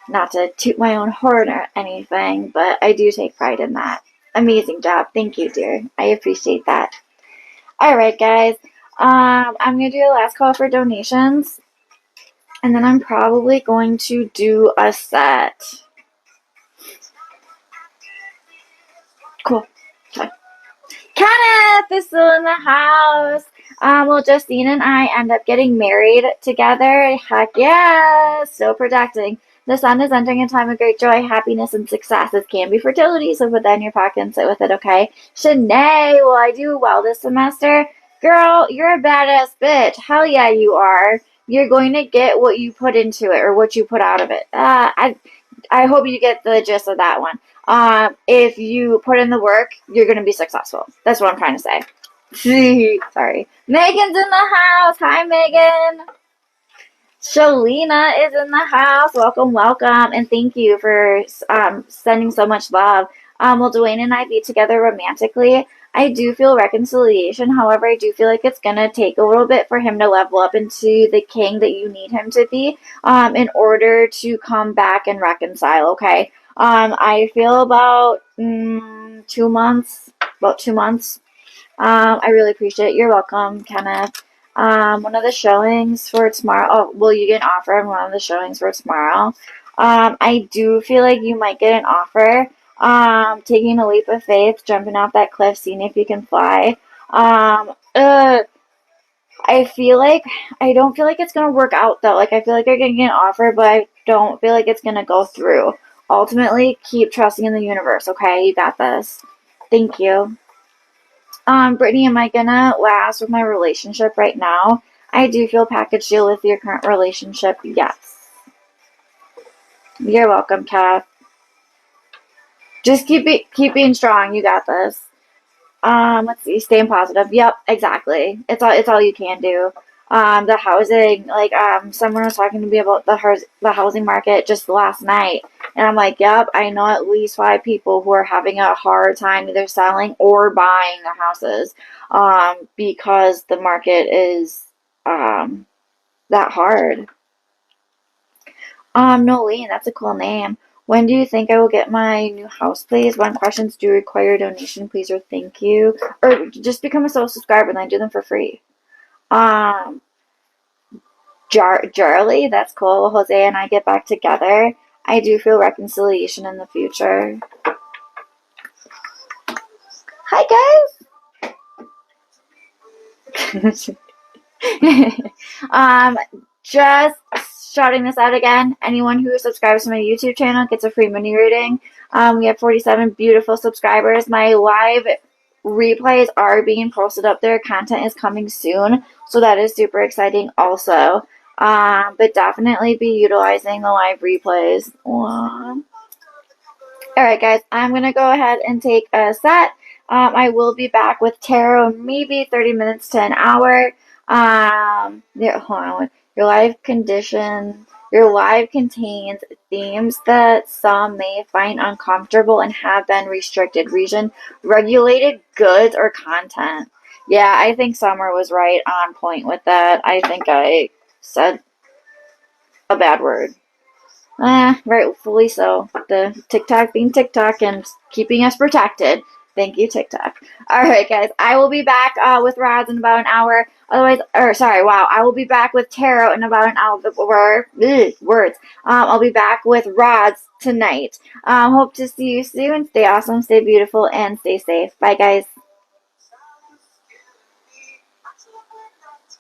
Not to toot my own horn or anything, but I do take pride in that. Amazing job. Thank you, dear. I appreciate that. Alright, guys. I'm going to do a last call for donations, and then I'm probably going to do a set. Cool. Okay. Kenneth is still in the house. Well, Justine and I end up getting married together. Heck yeah! So protecting. The sun is entering a time of great joy, happiness, and success. It can be fertility, so put that in your pocket and sit with it, okay? Shanae, will I do well this semester? Girl, you're a badass bitch. Hell yeah, you are. You're going to get what you put into it, or what you put out of it. I hope you get the gist of that one. If you put in the work, you're going to be successful. That's what I'm trying to say. Sorry. Megan's in the house. Hi, Megan. Shalina is in the house. Welcome, welcome. And thank you for sending so much love. Will Dwayne and I be together romantically? I do feel reconciliation. However, I do feel like it's going to take a little bit for him to level up into the king that you need him to be in order to come back and reconcile, okay? I feel about 2 months. About 2 months. I really appreciate it. You're welcome, Kenneth. One of the showings for tomorrow. Oh, will you get an offer on one of the showings for tomorrow? I do feel like you might get an offer. Taking a leap of faith, jumping off that cliff, seeing if you can fly. I feel like I don't feel like it's gonna work out though. Like I feel like you're gonna get an offer, but I don't feel like it's gonna go through. Ultimately, keep trusting in the universe. Okay, you got this. Thank you. Brittany, am I gonna last with my relationship right now? I do feel package deal with your current relationship. Yes. You're welcome, Kath. Just keep being strong. You got this. Let's see. Staying positive. Yep, exactly. It's all you can do. The housing, like, someone was talking to me about the housing market just last night, and I'm like, yep, I know at least 5 people who are having a hard time either selling or buying their houses, because the market is, that hard. Nolene, that's a cool name. When do you think I will get my new house, please? One questions do require a donation, please, or thank you. Or just become a sole subscriber and I do them for free. Jarly, that's cool. Jose and I get back together. I do feel reconciliation in the future. Hi, guys! Just shouting this out again. Anyone who subscribes to my YouTube channel gets a free mini reading. We have 47 beautiful subscribers. My live replays are being posted up there. Content is coming soon, so that is super exciting also. But definitely be utilizing the live replays. Alright, guys, I'm going to go ahead and take a set. I will be back with tarot maybe 30 minutes to an hour. Hold on. Your life contains themes that some may find uncomfortable and have been restricted. Region, regulated goods or content. Yeah, I think Summer was right on point with that. I think I said a bad word. Rightfully so. The TikTok being TikTok and keeping us protected. Thank you, TikTok. All right, guys. I will be back with Rods in about an hour. Otherwise, or sorry, wow. I will be back with Tarot in about an hour. Words. I'll be back with Rods tonight. Hope to see you soon. Stay awesome, stay beautiful, and stay safe. Bye, guys.